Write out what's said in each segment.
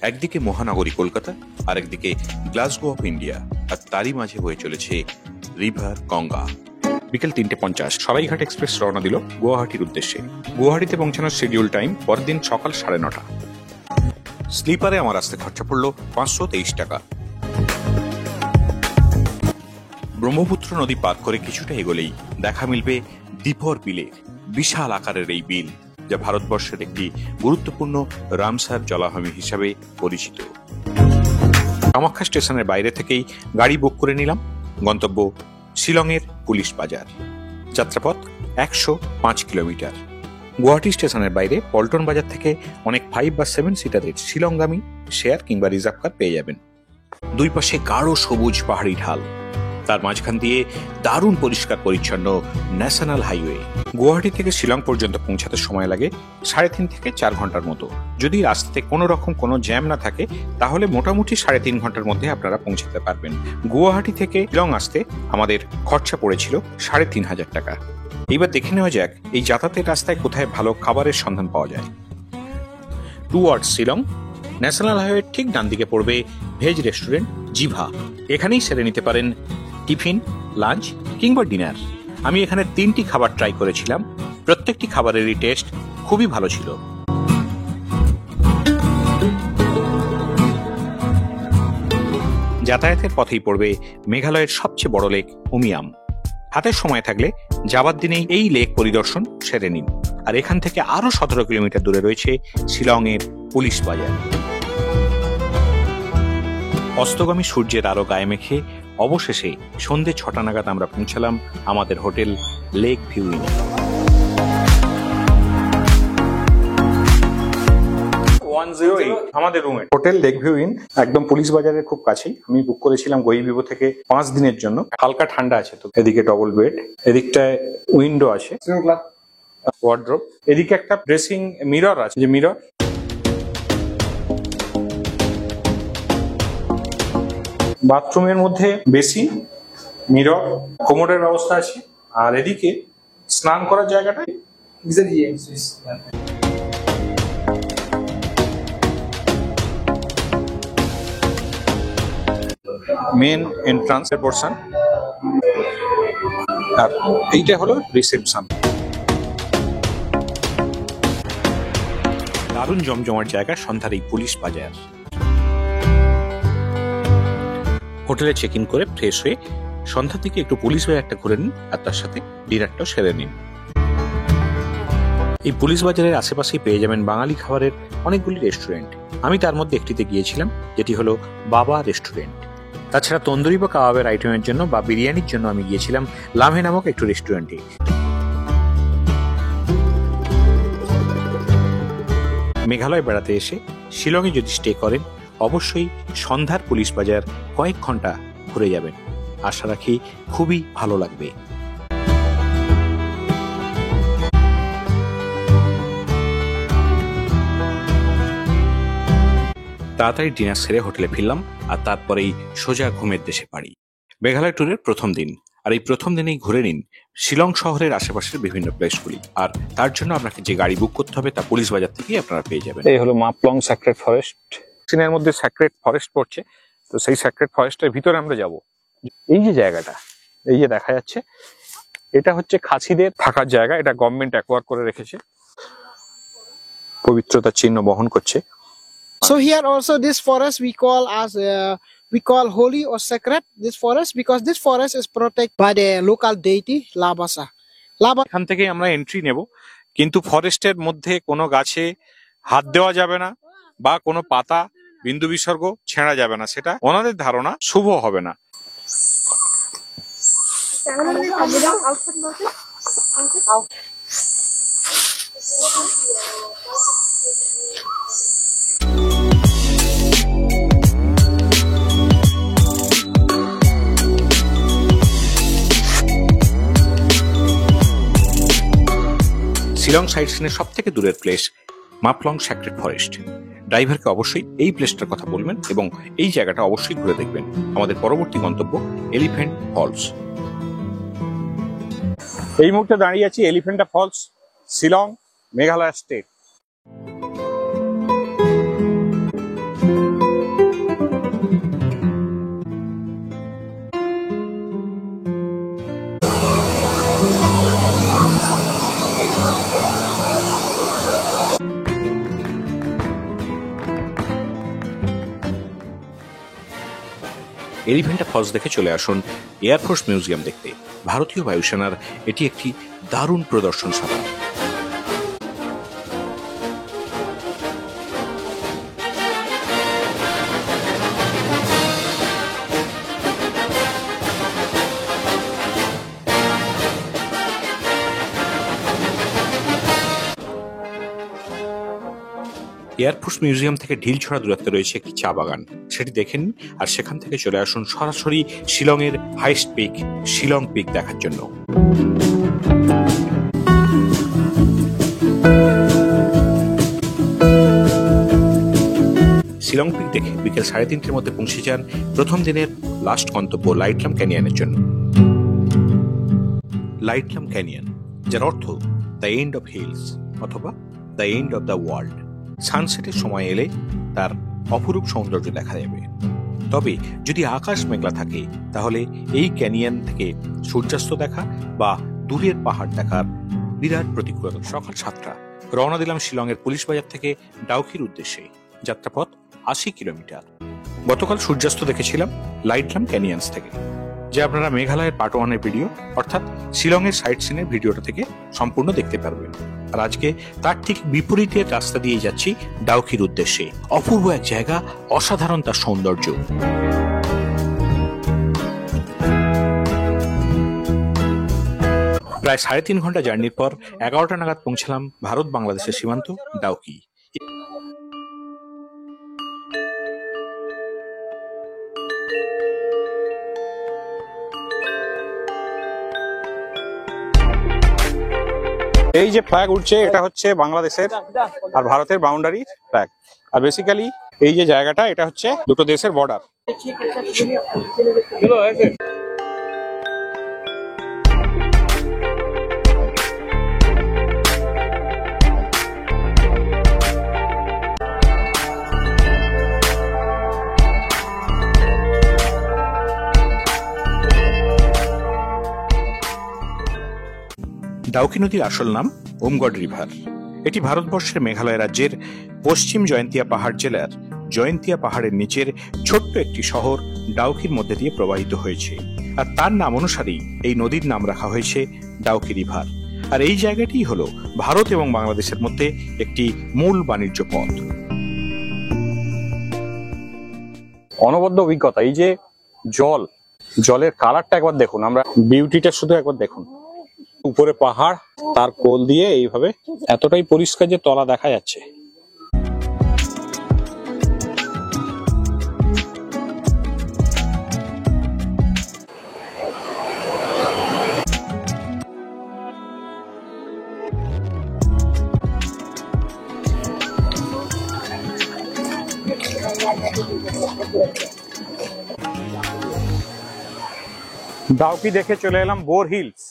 একদিকে মহানগরী কলকাতা, আর একদিকে গ্লাসগো অফ ইন্ডিয়া, আর তারই মাঝে বয়ে চলেছে রিভার গঙ্গা। বিকেল 3:50 সরাইঘাট এক্সপ্রেস রওনা দিল গুয়াহাটির উদ্দেশ্যে। গুয়াহাটিতে পৌঁছানোর শিডিউল টাইম পরদিন সকাল 9:30। স্লিপারে আমার আসতে খরচা পড়ল 523 টাকা। ব্রহ্মপুত্র নদী পার করে কিছুটা এগোলেই দেখা মিলবে দীপর বিলের বিশাল আকারের এই বিল, যা ভারতবর্ষের একটি গুরুত্বপূর্ণ রামসার জলাভূমি হিসাবে পরিচিত। কামাখ্যা স্টেশনের বাইরে থেকেই গাড়ি বুক করে নিলাম। গন্তব্য শিলংয়ের পুলিশ বাজার। যাত্রাপথ 105 কিলোমিটার। গুয়াহাটি স্টেশনের বাইরে পল্টন বাজার থেকে অনেক 5 বা 7 সিটারের শিলংগামী শেয়ার কিংবা রিজার্ভ কার পেয়ে যাবেন। দুই পাশে গাঢ় সবুজ পাহাড়ি ঢাল, তার মাঝখান দিয়ে দারুণ পরিষ্কার পরিচ্ছন্ন ন্যাশনাল হাইওয়ে। গুয়াহাটি থেকে শিলং পর্যন্ত পৌঁছাতে সময় লাগে 3.5 থেকে 4 ঘন্টার মতো। যদি রাস্তাতে কোনো রকম কোনো জ্যাম না থাকে তাহলে মোটামুটি 3.5 ঘন্টার মধ্যে আপনারা পৌঁছাতে পারবেন। গুয়াহাটি থেকে শিলং আসতে আমাদের খরচা পড়েছিল 3,500 টাকা। এইবার দেখে নেওয়া যাক এই যাতায়াতের রাস্তায় কোথায় ভালো খাবারের সন্ধান পাওয়া যায়। টুয়ার্ডস শিলং, ন্যাশনাল হাইওয়ে ঠিক ডান দিকে পড়বে ভেজ রেস্টুরেন্ট জিভা। এখানেই সেরে নিতে পারেন টিফিন, লাঞ্চ কিংবা ডিনার। আমি এখানে 3টি খাবার ট্রাই করেছিলাম। প্রত্যেকটি খাবারেরই টেস্ট খুবই ভালো ছিল। যাতায়াতের পথেই পড়বে মেঘালয়ের সবচেয়ে বড় লেক উমিয়াম। হাতের সময় থাকলে যাবার দিনেই এই লেক পরিদর্শন সেরে নিন। আর এখান থেকে আরো 17 কিলোমিটার দূরে রয়েছে শিলংয়ের পুলিশ বাজার। অস্তগামী সূর্যের আলো গায়ে মেখে অবশেষে সন্ধ্যে 6টা নাগাদ আমরা পৌঁছালাম আমাদের হোটেল লেক ভিউ ইন। আমাদের রুমে হোটেল লেক ভিউ ইন একদম পুলিশ বাজারের খুব কাছেই। আমি বুক করেছিলাম গোইবিবো থেকে 5 দিনের জন্য। হালকা ঠান্ডা আছে তো। এদিকে ডবল বেড, এদিকটায় উইন্ডো আছে, ওয়ার্ড্রোব, এদিকে একটা ড্রেসিং মিরর আছে, যে মিরর। বাথরুমের মধ্যে বেসিন, মিরর, কোমোডের ব্যবস্থা আছে। আর এদিকে স্নান করার জায়গাটা মেন এন্ট্রান্সের পোর্শন, আর এইটা হলো রিসেপশন। দারুণ জমজমার জায়গা সন্ধ্যার এই পুলিশ বাজার। হোটেলে চেক ইন করে ফ্রেশ হয়ে সন্ধ্যা থেকে একটু পুলিশ বাজারটা ঘুরে নিন, আর তার সাথে ডিনারটাও সেরে নিন। এই পুলিশ বাজারের আশেপাশেই পেয়ে যাবেন বাঙালি খাবারের অনেকগুলি রেস্টুরেন্ট। আমি তার মধ্যে একটিতে গিয়েছিলাম, যেটি হলো বাবা রেস্টুরেন্ট। তাছাড়া তন্দুরি বা কাবাবের আইটেমের জন্য বা বিরিয়ানির জন্য আমি গিয়েছিলাম লামহে নামক একটু রেস্টুরেন্টে। মেঘালয় বেড়াতে এসে শিলংয়ে যদি স্টে করেন অবশ্যই সন্ধ্যার পুলিশ বাজার কয়েক ঘন্টা ঘুরে যাবেন। আশা রাখি খুবই ভালো লাগবে। তাড়াতাড়ি ডিনার সেরে হোটেলে ফিরলাম, আর তারপরেই সোজা ঘুমের দেশে পাড়ি। মেঘালয় ট্যুরের প্রথম দিন, আর এই প্রথম দিনেই ঘুরে নিন শিলং শহরের আশেপাশের বিভিন্ন প্লেসগুলি। আর তার জন্য আপনাকে যে গাড়ি বুক করতে হবে তা পুলিশ বাজার থেকেই আপনারা পেয়ে যাবেন। এই হলো মাপলং স্যাক্রেড ফরেস্ট। সিনের মধ্যে স্যাক্রেড ফরেস্ট পড়ছে, তো সেই স্যাক্রেড ফরেস্টের ভিতরে আমরা যাব। এই যে জায়গাটা, এই যে দেখা যাচ্ছে, এটা হচ্ছে খাসিদের থাকার জায়গা। এটা গভর্নমেন্ট অ্যাকোয়ার করে রেখেছে, পবিত্রতার চিহ্ন বহন করছে। So here also this forest we call holy or sacred this forest, because this forest is protected by the local deity Labasa. এখান থেকে আমরা এন্ট্রি নেব, কিন্তু ফরেস্টের মধ্যে কোনো গাছে হাত দেওয়া যাবে না বা কোনো পাতা বিন্দু বিসর্গ ছেঁড়া যাবে না। সেটা ওনাদের ধারণা শুভ হবে না। শিলং সাইট সিনের সব থেকে দূরের প্লেস মাপলং স্যাক্রেড ফরেস্ট। ড্রাইভারকে অবশ্যই এই প্লেসটার কথা বলবেন এবং এই জায়গাটা অবশ্যই ঘুরে দেখবেন। আমাদের পরবর্তী গন্তব্য এলিফ্যান্ট ফলস। এই মুহূর্তে দাঁড়িয়ে আছি Elephant Falls, Shillong, Meghalaya state. Elephant Falls দেখে চলে আসুন এয়ারফোর্স মিউজিয়াম দেখতে। ভারতীয় বায়ুসেনার এটি একটি দারুণ প্রদর্শনশালা। এয়ারফোর্স মিউজিয়াম থেকে ঢিলছড়া দূরত্বে রয়েছে একটি চা বাগান, সেটি দেখেন আর সেখান থেকে চলে আসুন সরাসরি শিলংয়ের হাইস্ট পিক শিলং পিক দেখার জন্য। শিলং পিক দেখে বিকেল 3:30-র মধ্যে পৌঁছে যান প্রথম দিনের লাস্ট গন্তব্য লাইটলাম ক্যানিয়নের জন্য। লাইটলাম ক্যানিয়ন, যার অর্থ দ্য এন্ড অফ হিলস অথবা the end of the world. সানসেটের সময় এলে তার অপরূপ সৌন্দর্য দেখা যাবে। তবে যদি আকাশ মেঘলা থাকে তাহলে এই ক্যানিয়ন থেকে সূর্যাস্ত দেখা বা দূরের পাহাড় দেখার বিরাট প্রতিকূলতা। সকাল 7টা রওনা দিলাম শিলংয়ের পুলিশ বাজার থেকে ডাউকির উদ্দেশ্যে। যাত্রাপথ 80 কিলোমিটার। গতকাল সূর্যাস্ত দেখেছিলাম লাইটলাম ক্যানিয়ন্স থেকে, যে আপনারা মেঘালয়ের পার্ট 1-এর ভিডিও অর্থাৎ শিলংয়ের সাইট সিনের ভিডিওটা থেকে সম্পূর্ণ দেখতে পারবেন। আর আজকে তার ঠিক বিপরীতের রাস্তা দিয়ে যাচ্ছি ডাউকির উদ্দেশ্যে। অপূর্ব এক জায়গা, অসাধারণ তার সৌন্দর্য। প্রায় 3.5 ঘন্টা জার্নির পর 11টা নাগাদ পৌঁছলাম ভারত বাংলাদেশের সীমান্ত ডাউকি। এই যে ফ্ল্যাগ উঠছে এটা হচ্ছে বাংলাদেশের আর ভারতের বাউন্ডারি ফ্ল্যাগ। আর বেসিক্যালি এই যে জায়গাটা এটা হচ্ছে দুটো দেশের বর্ডার। ডাউকি নদীর আসল নাম ওমগড রিভার। এটি ভারতবর্ষের মেঘালয় রাজ্যের পশ্চিম জয়ন্তিয়া পাহাড় জেলার জয়ন্তিয়া পাহাড়ের নিচের ছোট্ট একটি শহর ডাউকির মধ্যে দিয়ে প্রবাহিত হয়েছে। আর তার নাম অনুসারেই এই নদীর নাম রাখা হয়েছে ডাউকি রিভার। আর এই জায়গাটি হলো ভারত এবং বাংলাদেশের মধ্যে একটি মূল বাণিজ্য পথ। অনবদ্য অভিজ্ঞতা। এই যে জলের কালারটা একবার দেখুন, আমরা বিউটিটা শুধু একবার দেখুন। উপরে পাহাড়, তার কোল দিয়ে এইভাবে এতটাই পরিষ্কার যে তলা দেখা যাচ্ছে। ডাউকি দেখে চলে এলাম বোর হিলস।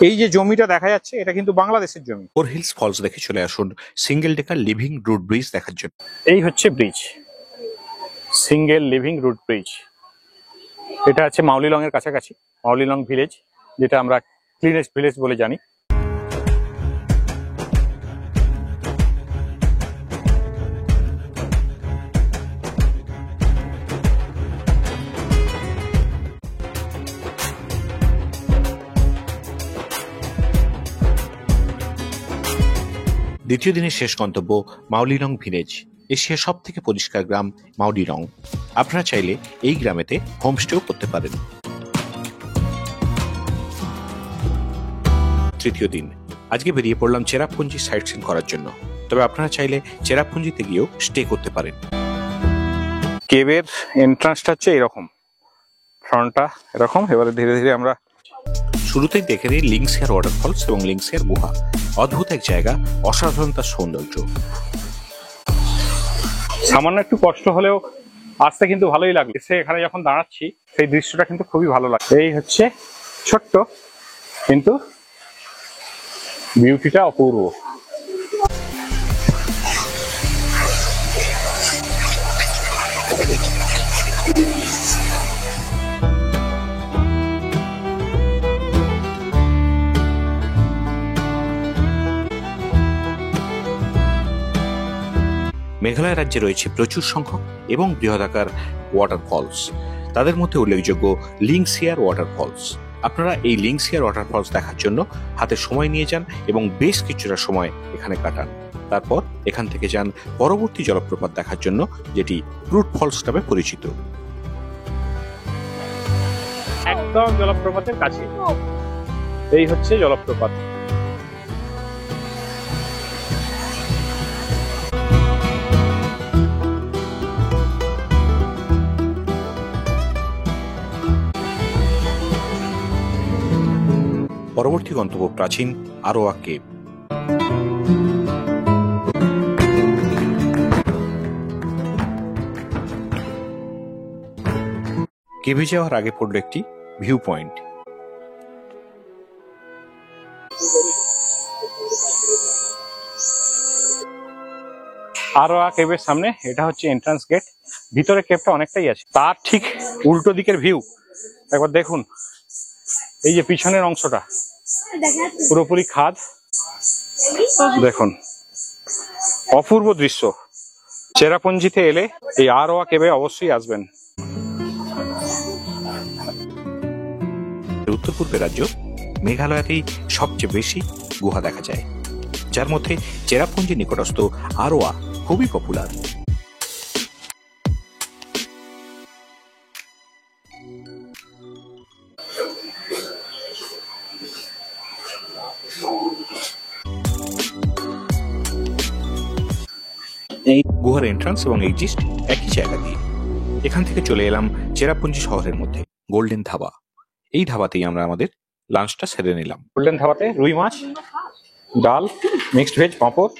এই যে জমিটা দেখা যাচ্ছে এটা কিন্তু বাংলাদেশের জমি। বোর হিলস ফলস দেখে চলে আসুন single decker living root bridge দেখার জন্য। এই হচ্ছে bridge, single living root bridge. এটা আছে মাউলিলং এর কাছাকাছি, মাউলিলং ভিলেজ, যেটা আমরা ক্লিনেস্ট ভিলেজ বলে জানি। দ্বিতীয় দিনের শেষ গন্তব্য মাউলিলং ভিলেজ, এশিয়ার সব থেকে পরিষ্কার গ্রাম মাউলিলং। আপনারা চাইলে এই গ্রামেতে হোমস্টেও করতে পারেন। তৃতীয় দিন, আজকে বেরিয়ে পড়লাম চেরাপুঞ্জি সাইট সিন করার জন্য। তবে আপনারা চাইলে চেরাপুঞ্জিতে গিয়েও স্টে করতে পারেন। কেবের এন্ট্রান্সটা হচ্ছে এরকম, ফ্রন্টটা এরকম। এবারে ধীরে ধীরে আমরা শুরুতেই দেখে নিই লিংসিয়ার ওয়াটারফলস এবং লিংসিয়ার গুহা। অদ্ভুত এক জায়গা, অসাধারণ তার সৌন্দর্য। সামান্য একটু কষ্ট হলেও আসতে কিন্তু ভালোই লাগলো। এখানে যখন দাঁড়াচ্ছি সেই দৃশ্যটা কিন্তু খুবই ভালো লাগে। এই হচ্ছে ছোট্ট কিন্তু বিউটিটা অপূর্ব। মেঘালয় রাজ্যে রয়েছে প্রচুর সংখ্যক এবং বৃহদাকার ওয়াটারফলস। তাদের মধ্যে উল্লেখযোগ্য লিংসিয়ার ওয়াটারফলস। আপনারা এই লিংসিয়ার ওয়াটারফলস দেখার জন্য হাতে সময় নিয়ে যান এবং বেশ কিছুটা সময় এখানে কাটান। তারপর এখান থেকে যান পরবর্তী জলপ্রপাত দেখার জন্য, যেটি ক্রুড ফলস নামে পরিচিত। একদম জলপ্রপাতের কাছে এই হচ্ছে জলপ্রপাত। পরবর্তী গন্তব্য প্রাচীন আরোয়া কেভ। কেভে যাওয়ার আগে পড়ল একটি ভিউ পয়েন্ট। আরোয়া কেভের সামনে এটা হচ্ছে এন্ট্রান্স গেট। ভিতরে কেভটা অনেকটাই আছে, তার ঠিক উল্টো দিকের ভিউ একবার দেখুন। এই যে পিছনের অংশটা পুরোপুরি খাদ, দেখুন অপূর্ব দৃশ্য। চেরাপুঞ্জিতে এলে এই আরোয়া কেভে অবশ্যই আসবেন। উত্তর পূর্বের রাজ্য মেঘালয়তেই সবচেয়ে বেশি গুহা দেখা যায়, যার মধ্যে চেরাপুঞ্জি নিকটস্থ আরোয়া খুবই পপুলার। এই গুহার এন্ট্রান্স এবং এক্সিট একই জায়গা দিয়ে। এখান থেকে চলে এলাম চেরাপুঞ্জি শহরের মধ্যে গোল্ডেন ধাবা। এই ধাবাতেই আমরা আমাদের লাঞ্চটা সেরে নিলাম। গোল্ডেন ধাবাতে রুই মাছ, ডাল, মিক্সড ভেজ, পাঁপড়।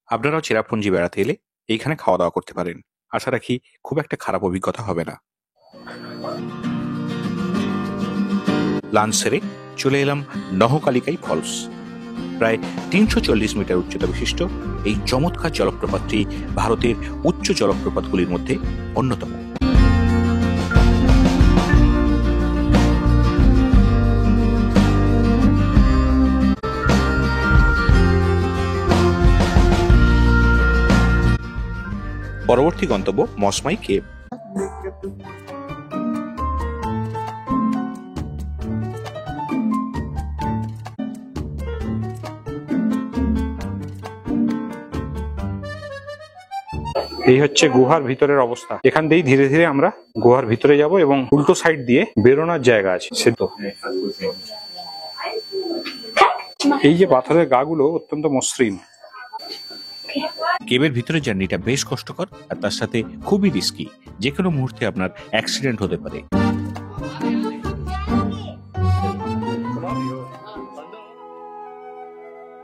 আপনারাও চেরাপুঞ্জি বেড়াতে এলে এইখানে খাওয়া দাওয়া করতে পারেন। আশা রাখি খুব একটা খারাপ অভিজ্ঞতা হবে না। লাঞ্চ সেরে চলে এলাম নহকালিকাই ফলস। প্রায় 340 মিটার উচ্চতা বিশিষ্ট এই চমৎকার জলপ্রপাতটি ভারতের উচ্চ জলপ্রপাতগুলির মধ্যে অন্যতম। পরবর্তী গন্তব্য মসমাই কেভ। এই হচ্ছে গুহার ভিতরের অবস্থা। এখান দিয়েই ধীরে ধীরে আমরা গুহার ভিতরে যাব এবং উল্টো সাইড দিয়ে বেরোনোর জায়গা আছে। সে তো এই যে পাথরের গাগুলো অত্যন্ত মসৃণ। কেভের ভিতরে জার্নিটা বেশ কষ্টকর আর তার সাথে খুবই রিস্কি। যে কোনো মুহূর্তে আপনার অ্যাক্সিডেন্ট হতে পারে।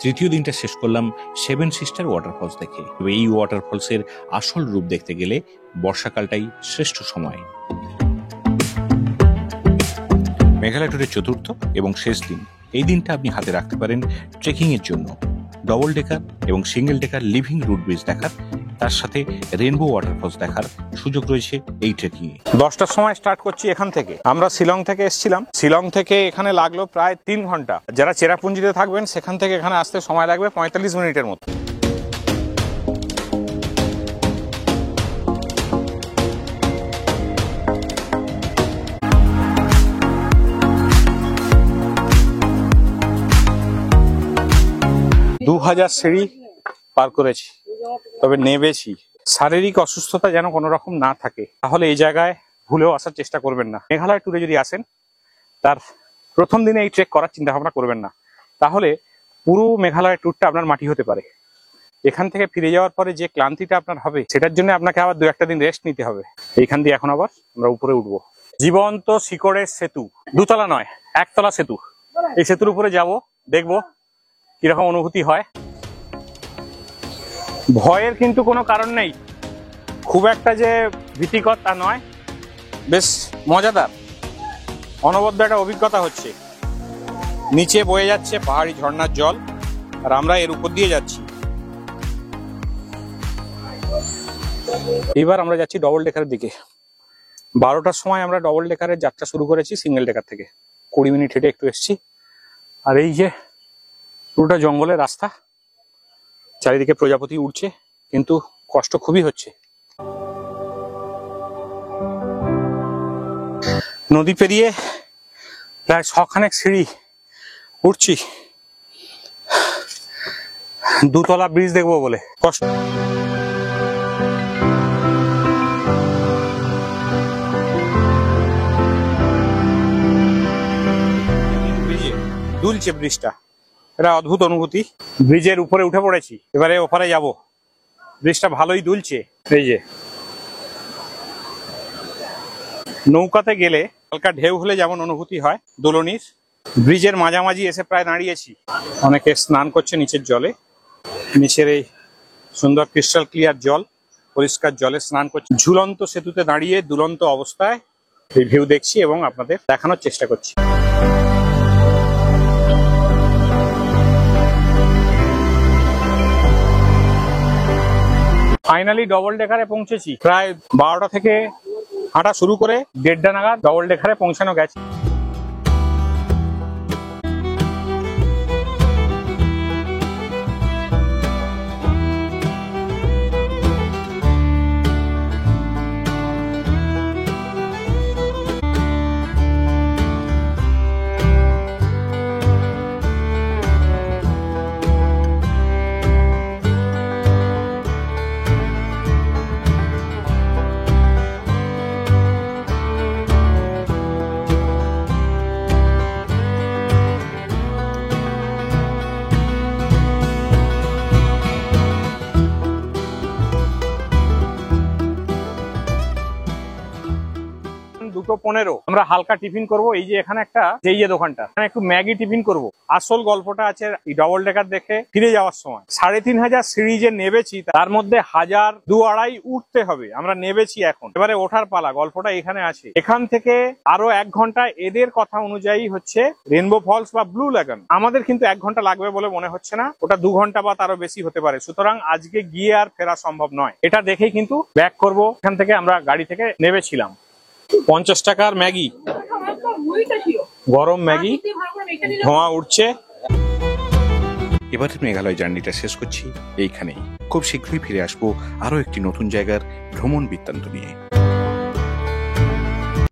তৃতীয় দিনটা শেষ করলাম সেভেন সিস্টার ওয়াটারফলস দেখে। তবে এই ওয়াটারফলসের আসল রূপ দেখতে গেলে বর্ষাকালটাই শ্রেষ্ঠ সময়। মেঘালয় ট্যুরের চতুর্থ এবং শেষ দিন। এই দিনটা আপনি হাতে রাখতে পারেন ট্রেকিং এর জন্য। ডবল ডেকার এবং single decker living root bridge দেখার, তার সাথে রেনবো ওয়াটারফলস দেখার সুযোগ রয়েছে এই ট্রেকিং এ। 10টার সময় স্টার্ট করছি এখান থেকে। আমরা শিলং থেকে এসেছিলাম। শিলং থেকে এখানে লাগলো প্রায় 3 ঘন্টা। যারা চেরাপুঞ্জিতে থাকবেন সেখান থেকে এখানে আসতে সময় লাগবে 45 মিনিটের মতো। হাজার সিঁড়ি পার করেছি, তবে নেবেছি। শারীরিক অসুস্থতা যেন কোনো রকম না থাকে, তাহলে এই জায়গায় ভুলেও আসার চেষ্টা করবেন না। মেঘালয় ট্যুরে যদি আসেন, তার প্রথম দিনে এই ট্রেক করার চিন্তা ভাবনা করবেন না, তাহলে পুরো মেঘালয় ট্যুরটা আপনার মাটি হতে পারে। এখান থেকে ফিরে যাওয়ার পরে যে ক্লান্তিটা আপনার হবে, সেটার জন্য আপনাকে আবার 2-1 দিন রেস্ট নিতে হবে। এইখান দিয়ে এখন আবার আমরা উপরে উঠবো। জীবন্ত শিকড়ের সেতু, 2 তলা নয়, 1 তলা সেতু। এই সেতুর উপরে যাব, দেখবো কিরকম অনুভূতি হয়। ভয়ের কিন্তু কোনো কারণ নেই, খুব একটা যে ভীতিকর তা নয়, বেশ মজাদার। অনবদ্য একটা অভিজ্ঞতা হচ্ছে। নিচে বয়ে যাচ্ছে পাহাড়ি ঝর্ণার জল, আর আমরা এর উপর দিয়ে যাচ্ছি। এবার আমরা যাচ্ছি ডবল ডেকারের দিকে। 12টার সময় আমরা ডবল ডেকারের যাত্রা শুরু করেছি সিঙ্গেল ডেকার থেকে। 20 মিনিট হেঁটে একটু এসছি। আর এই যে পুরোটা জঙ্গলের রাস্তা, চারিদিকে প্রজাপতি উড়ছে, কিন্তু কষ্ট খুবই হচ্ছে। নদী পেরিয়ে প্রায় 6খানেক সিঁড়ি উঠছি 2তলা ব্রিজ দেখবো বলে। কষ্ট। দুলছে ব্রিজটা, এটা অদ্ভুত অনুভূতি। ব্রিজের উপরে উঠে পড়েছি, এবারে ওপারে যাব। ব্রিজটা ভালোই দুলছে। এই যে নৌকাতে গেলে হালকা ঢেউ হলে যেমন অনুভূতি হয় দোলনির, ব্রিজের মাঝামাঝি এসে প্রায় দাঁড়িয়েছি। অনেকে স্নান করছে নিচের জলে, নিচের এই সুন্দর ক্রিস্টাল ক্লিয়ার জল, পরিষ্কার জলে স্নান করছে। ঝুলন্ত সেতুতে দাঁড়িয়ে দুলন্ত অবস্থায় এই ভিউ দেখছি এবং আপনাদের দেখানোর চেষ্টা করছি। ফাইনালি ডবল ডেকারে পৌঁছেছি। প্রায় 12টা থেকে হাঁটা শুরু করে 1:30 নাগাদ ডবল ডেকারে পৌঁছানো গেছে। দুটো 15 আমরা হালকা টিফিন করব। এই যে এখানে একটা এই যে দোকানটা, এখানে একটু ম্যাগি টিফিন করব। আসল গল্পটা আছে এই ডবল ডেকার দেখে ফিরে যাওয়ার সময়। 3500 সিঁড়ি যে নেবেছি, তার মধ্যে 1000-2-2.5 উঠতে হবে। আমরা নেবেছি এখন, এবারে ওঠার পালা। গল্পটা এখানে আছে। এখান থেকে আরো 1 ঘন্টা এদের কথা অনুযায়ী হচ্ছে রেনবো ফলস বা ব্লু ল্যাগন। আমাদের কিন্তু 1 ঘন্টা লাগবে বলে মনে হচ্ছে না, ওটা 2 ঘন্টা বা তারও বেশি হতে পারে। সুতরাং আজকে গিয়ে আর ফেরা সম্ভব নয়। এটা দেখেই কিন্তু ব্যাক করব। এখান থেকে আমরা গাড়ি থেকে নেবেছিলাম। 50 টাকার ম্যাগি, গরম ম্যাগি, ধোঁয়া উঠছে। এবারের মেঘালয় জার্নিটা শেষ করছি এইখানেই। খুব শীঘ্রই ফিরে আসবো আরো একটি নতুন জায়গার ভ্রমণ বৃত্তান্ত নিয়ে।